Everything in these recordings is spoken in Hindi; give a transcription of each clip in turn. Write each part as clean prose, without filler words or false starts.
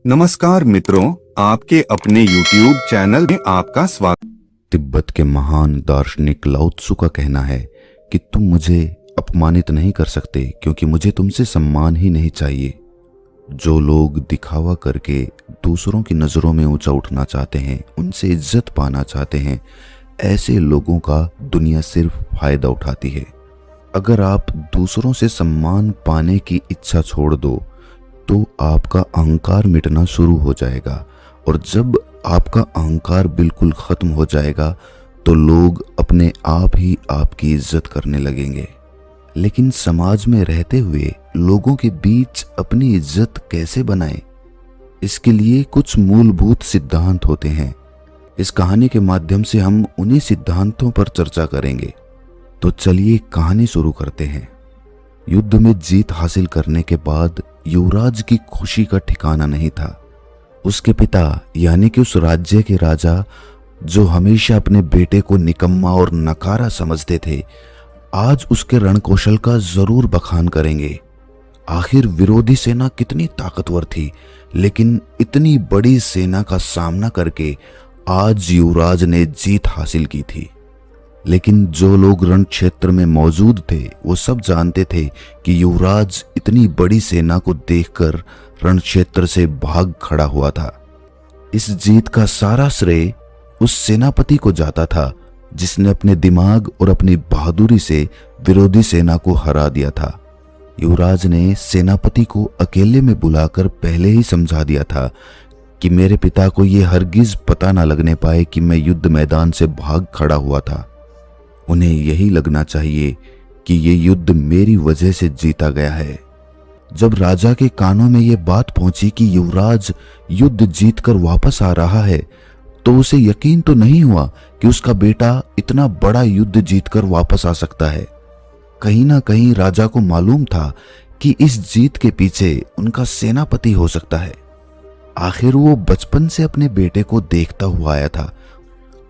नमस्कार मित्रों, आपके अपने YouTube चैनल में आपका स्वागत। तिब्बत के महान दार्शनिक लाओ त्सु का कहना है कि तुम मुझे अपमानित नहीं कर सकते क्योंकि मुझे तुमसे सम्मान ही नहीं चाहिए। जो लोग दिखावा करके दूसरों की नज़रों में ऊंचा उठना चाहते हैं, उनसे इज्जत पाना चाहते हैं, ऐसे लोगों का दुनिया सिर्फ फायदा उठाती है। अगर आप दूसरों से सम्मान पाने की इच्छा छोड़ दो तो आपका अहंकार मिटना शुरू हो जाएगा, और जब आपका अहंकार बिल्कुल खत्म हो जाएगा तो लोग अपने आप ही आपकी इज्जत करने लगेंगे। लेकिन समाज में रहते हुए लोगों के बीच अपनी इज्जत कैसे बनाएं? इसके लिए कुछ मूलभूत सिद्धांत होते हैं। इस कहानी के माध्यम से हम उन्हीं सिद्धांतों पर चर्चा करेंगे। तो चलिए कहानी शुरू करते हैं। युद्ध में जीत हासिल करने के बाद युवराज की खुशी का ठिकाना नहीं था। उसके पिता यानी कि उस राज्य के राजा, जो हमेशा अपने बेटे को निकम्मा और नकारा समझते थे, आज उसके रणकौशल का जरूर बखान करेंगे। आखिर विरोधी सेना कितनी ताकतवर थी, लेकिन इतनी बड़ी सेना का सामना करके आज युवराज ने जीत हासिल की थी। लेकिन जो लोग रण क्षेत्र में मौजूद थे वो सब जानते थे कि युवराज इतनी बड़ी सेना को देखकर रण क्षेत्र से भाग खड़ा हुआ था। इस जीत का सारा श्रेय उस सेनापति को जाता था जिसने अपने दिमाग और अपनी बहादुरी से विरोधी सेना को हरा दिया था। युवराज ने सेनापति को अकेले में बुलाकर पहले ही समझा दिया था कि मेरे पिता को ये हरगिज पता ना लगने पाए कि मैं युद्ध मैदान से भाग खड़ा हुआ था। उन्हें यही लगना चाहिए कि ये युद्ध मेरी वजह से जीता गया है। जब राजा के कानों में ये बात पहुंची कि युवराज युद्ध जीतकर वापस आ रहा है, तो उसे यकीन तो नहीं हुआ कि उसका बेटा इतना बड़ा युद्ध जीतकर वापस आ सकता है। कहीं ना कहीं राजा को मालूम था कि इस जीत के पीछे उनका सेनापति हो सकता है। आखिर वो बचपन से अपने बेटे को देखता हुआ आया था।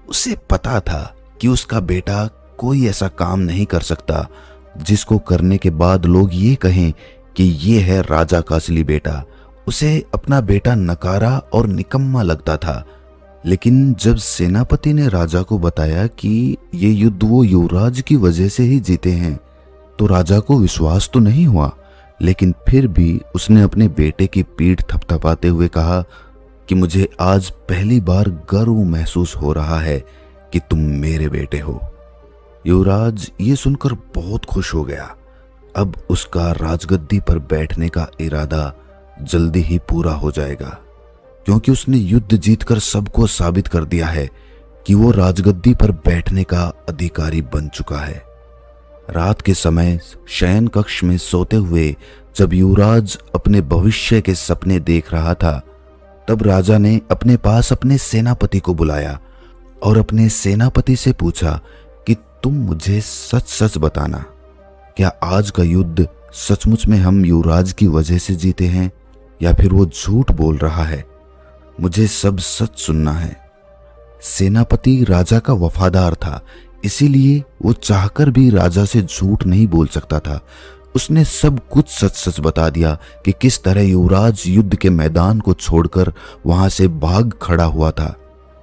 उसे पता था कि उसका बेटा कोई ऐसा काम नहीं कर सकता जिसको करने के बाद लोग ये कहें कि ये है राजा का असली बेटा। उसे अपना बेटा नकारा और निकम्मा लगता था। लेकिन जब सेनापति ने राजा को बताया कि ये युद्ध वो युवराज की वजह से ही जीते हैं, तो राजा को विश्वास तो नहीं हुआ, लेकिन फिर भी उसने अपने बेटे की पीठ थपथपाते हुए कहा कि मुझे आज पहली बार गर्व महसूस हो रहा है कि तुम मेरे बेटे हो। युवराज ये सुनकर बहुत खुश हो गया। अब उसका राजगद्दी पर बैठने का इरादा जल्दी ही पूरा हो जाएगा, क्योंकि उसने युद्ध जीतकर सबको साबित कर दिया है कि वो राजगद्दी पर बैठने का अधिकारी बन चुका है। रात के समय शयन कक्ष में सोते हुए जब युवराज अपने भविष्य के सपने देख रहा था, तब राजा ने अपने पास अपने सेनापति को बुलाया और अपने सेनापति से पूछा कि तुम मुझे सच सच बताना, क्या आज का युद्ध सचमुच में हम युवराज की वजह से जीते हैं या फिर वो झूठ बोल रहा है? मुझे सब सच सुनना है। सेनापति राजा का वफादार था, इसीलिए वो चाहकर भी राजा से झूठ नहीं बोल सकता था। उसने सब कुछ सच सच बता दिया कि किस तरह युवराज युद्ध के मैदान को छोड़कर वहां से भाग खड़ा हुआ था।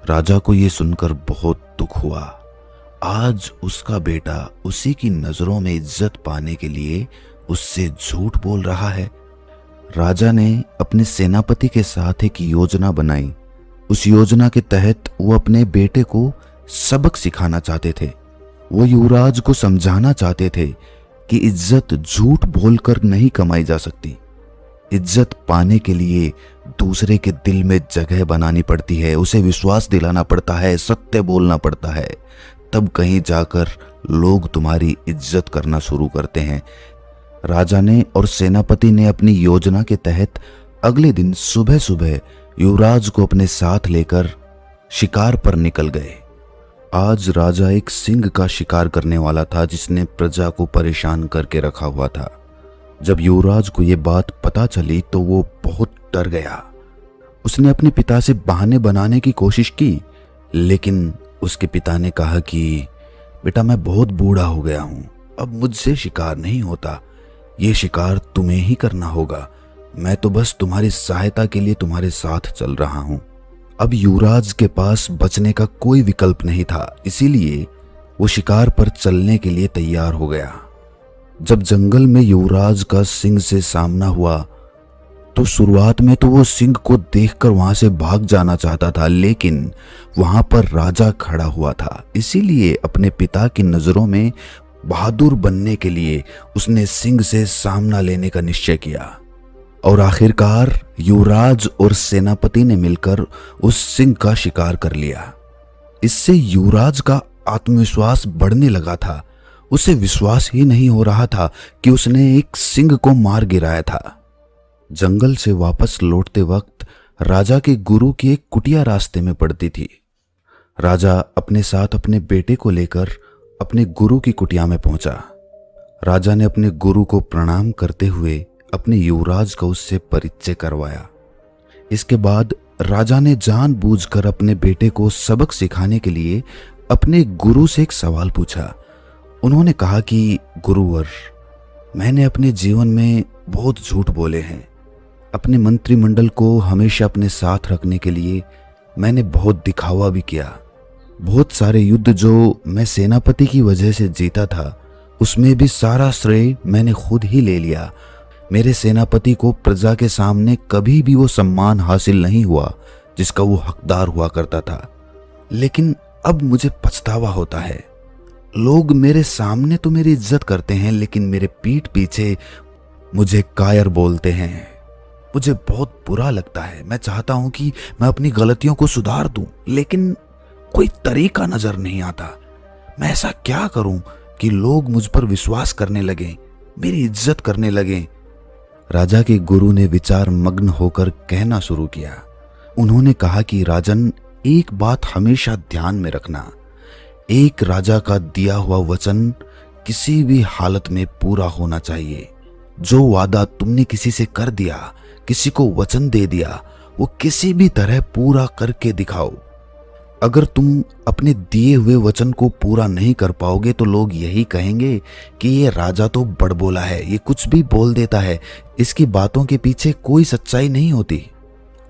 राजा को यह सुनकर बहुत दुख हुआ। आज उसका बेटा उसी की नजरों में इज्जत पाने के लिए उससे झूठ बोल रहा है। राजा ने अपने सेनापति के साथ एक योजना बनाई। उस योजना के तहत वो अपने बेटे को सबक सिखाना चाहते थे। वो युवराज को समझाना चाहते थे कि इज्जत झूठ बोलकर नहीं कमाई जा सकती। इज्जत पाने के लिए दूसरे के दिल में जगह बनानी पड़ती है, उसे विश्वास दिलाना पड़ता है, सत्य बोलना पड़ता है, तब कहीं जाकर लोग तुम्हारी इज्जत करना शुरू करते हैं। राजा ने और सेनापति ने अपनी योजना के तहत अगले दिन सुबह सुबह युवराज को अपने साथ लेकर शिकार पर निकल गए। आज राजा एक सिंह का शिकार करने वाला था जिसने प्रजा को परेशान करके रखा हुआ था। जब युवराज को यह बात पता चली तो वो बहुत डर गया। उसने अपने पिता से बहाने बनाने की कोशिश की, लेकिन उसके पिता ने कहा कि बेटा, मैं बहुत बूढ़ा हो गया हूं, अब मुझसे शिकार नहीं होता, ये शिकार तुम्हें ही करना होगा। मैं तो बस तुम्हारी सहायता के लिए तुम्हारे साथ चल रहा हूं। अब युवराज के पास बचने का कोई विकल्प नहीं था, इसीलिए वो शिकार पर चलने के लिए तैयार हो गया। जब जंगल में युवराज का सिंह से सामना हुआ तो शुरुआत में तो वो सिंह को देखकर वहां से भाग जाना चाहता था, लेकिन वहां पर राजा खड़ा हुआ था, इसीलिए अपने पिता की नजरों में बहादुर बनने के लिए उसने सिंह से सामना लेने का निश्चय किया। और आखिरकार युवराज और सेनापति ने मिलकर उस सिंह का शिकार कर लिया। इससे युवराज का आत्मविश्वास बढ़ने लगा था। उसे विश्वास ही नहीं हो रहा था कि उसने एक सिंह को मार गिराया था। जंगल से वापस लौटते वक्त राजा के गुरु की एक कुटिया रास्ते में पड़ती थी। राजा अपने साथ अपने बेटे को लेकर अपने गुरु की कुटिया में पहुंचा। राजा ने अपने गुरु को प्रणाम करते हुए अपने युवराज को उससे परिचय करवाया। इसके बाद राजा ने जानबूझकर अपने बेटे को सबक सिखाने के लिए अपने गुरु से एक सवाल पूछा। उन्होंने कहा कि गुरुवर, मैंने अपने जीवन में बहुत झूठ बोले हैं। अपने मंत्रिमंडल को हमेशा अपने साथ रखने के लिए मैंने बहुत दिखावा भी किया। बहुत सारे युद्ध जो मैं सेनापति की वजह से जीता था, उसमें भी सारा श्रेय मैंने खुद ही ले लिया। मेरे सेनापति को प्रजा के सामने कभी भी वो सम्मान हासिल नहीं हुआ जिसका वो हकदार हुआ करता था। लेकिन अब मुझे पछतावा होता है। लोग मेरे सामने तो मेरी इज्जत करते हैं, लेकिन मेरे पीठ पीछे मुझे कायर बोलते हैं। मुझे बहुत बुरा लगता है। मैं चाहता हूं कि मैं अपनी गलतियों को सुधार दूं, लेकिन कोई तरीका नजर नहीं आता। मैं ऐसा क्या करूं कि लोग मुझ पर विश्वास करने लगें, मेरी इज्जत करने लगें। राजा के गुरु ने विचार मग्न होकर कहना शुरू किया। उन्होंने कहा कि राजन, एक बात हमेशा ध्यान में रखना। एक राजा का दिया हुआ वचन किसी भी हालत में पूरा होना चाहिए। जो वादा तुमने किसी से कर दिया, किसी को वचन दे दिया, वो किसी भी तरह पूरा करके दिखाओ। अगर तुम अपने दिए हुए वचन को पूरा नहीं कर पाओगे तो लोग यही कहेंगे कि ये राजा तो बड़बोला है, ये कुछ भी बोल देता है, इसकी बातों के पीछे कोई सच्चाई नहीं होती।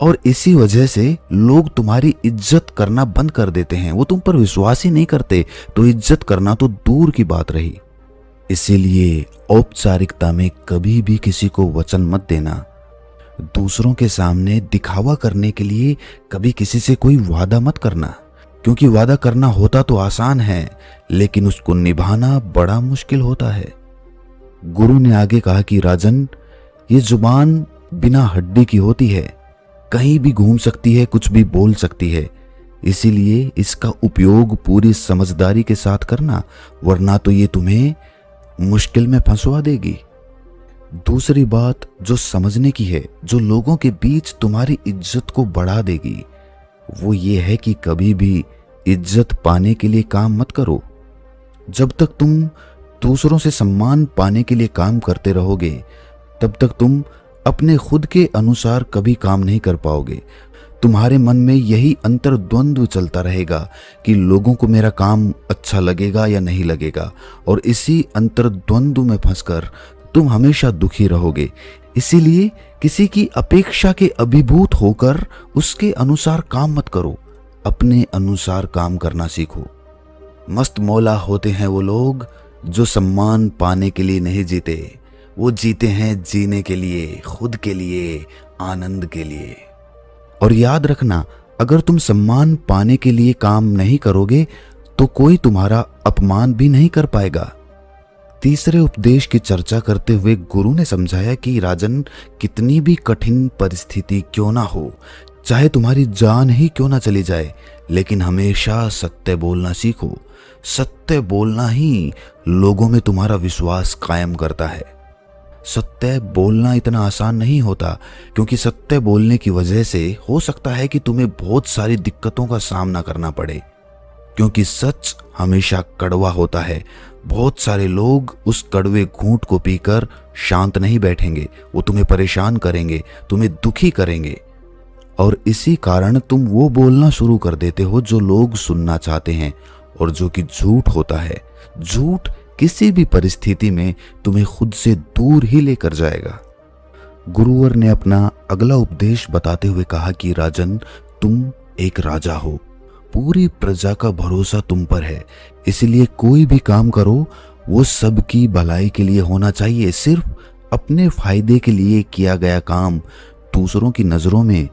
और इसी वजह से लोग तुम्हारी इज्जत करना बंद कर देते हैं। वो तुम पर विश्वास ही नहीं करते, तो इज्जत करना तो दूर की बात रही। इसीलिए औपचारिकता में कभी भी किसी को वचन मत देना। दूसरों के सामने दिखावा करने के लिए कभी किसी से कोई वादा मत करना, क्योंकि वादा करना होता तो आसान है, लेकिन उसको निभाना बड़ा मुश्किल होता है। गुरु ने आगे कहा कि राजन, ये जुबान बिना हड्डी की होती है, कहीं भी घूम सकती है, कुछ भी बोल सकती है। इसीलिए इसका उपयोग पूरी समझदारी के साथ करना, वरना तो ये तुम्हें मुश्किल में फंसवा देगी। दूसरी बात जो समझने की है, जो लोगों के बीच तुम्हारी इज्जत को बढ़ा देगी, वो ये है कि कभी भी इज्जत पाने के लिए काम मत करो। जब तक तुम दूसरों से सम्मान पाने के लिए काम करते रहोगे, तब तक तुम अपने खुद के अनुसार कभी काम नहीं कर पाओगे। तुम्हारे मन में यही अंतर्द्वंद्व चलता रहेगा कि लोगों को मेरा काम अच्छा लगेगा या नहीं लगेगा, और इसी अंतर्द्वंद्व में फंसकर तुम हमेशा दुखी रहोगे। इसीलिए किसी की अपेक्षा के अभिभूत होकर उसके अनुसार काम मत करो, अपने अनुसार काम करना सीखो। मस्त मौला होते हैं वो लोग जो सम्मान पाने के लिए नहीं जीते, वो जीते हैं जीने के लिए, खुद के लिए, आनंद के लिए। और याद रखना, अगर तुम सम्मान पाने के लिए काम नहीं करोगे तो कोई तुम्हारा अपमान भी नहीं कर पाएगा। तीसरे उपदेश की चर्चा करते हुए गुरु ने समझाया कि राजन, कितनी भी कठिन परिस्थिति क्यों ना हो, चाहे तुम्हारी जान ही क्यों ना चली जाए, लेकिन हमेशा सत्य बोलना सीखो। सत्य बोलना ही लोगों में तुम्हारा विश्वास कायम करता है। सत्य बोलना इतना आसान नहीं होता, क्योंकि सत्य बोलने की वजह से हो सकता है कि तुम्हें बहुत सारी दिक्कतों का सामना करना पड़े, क्योंकि सच हमेशा कड़वा होता है। बहुत सारे लोग उस कड़वे घूंट को पीकर शांत नहीं बैठेंगे, वो तुम्हें परेशान करेंगे, तुम्हें दुखी करेंगे, और इसी कारण तुम वो बोलना शुरू कर देते हो जो लोग सुनना चाहते हैं, और जो कि झूठ होता है। झूठ किसी भी परिस्थिति में तुम्हें खुद से दूर ही लेकर जाएगा। गुरुवर ने अपना अगला उपदेश बताते हुए कहा कि राजन, तुम एक राजा हो, पूरी प्रजा का भरोसा तुम पर है, इसलिए कोई भी काम करो वो सबकी भलाई के लिए होना चाहिए। सिर्फ अपने फायदे के लिए किया गया काम दूसरों की नजरों में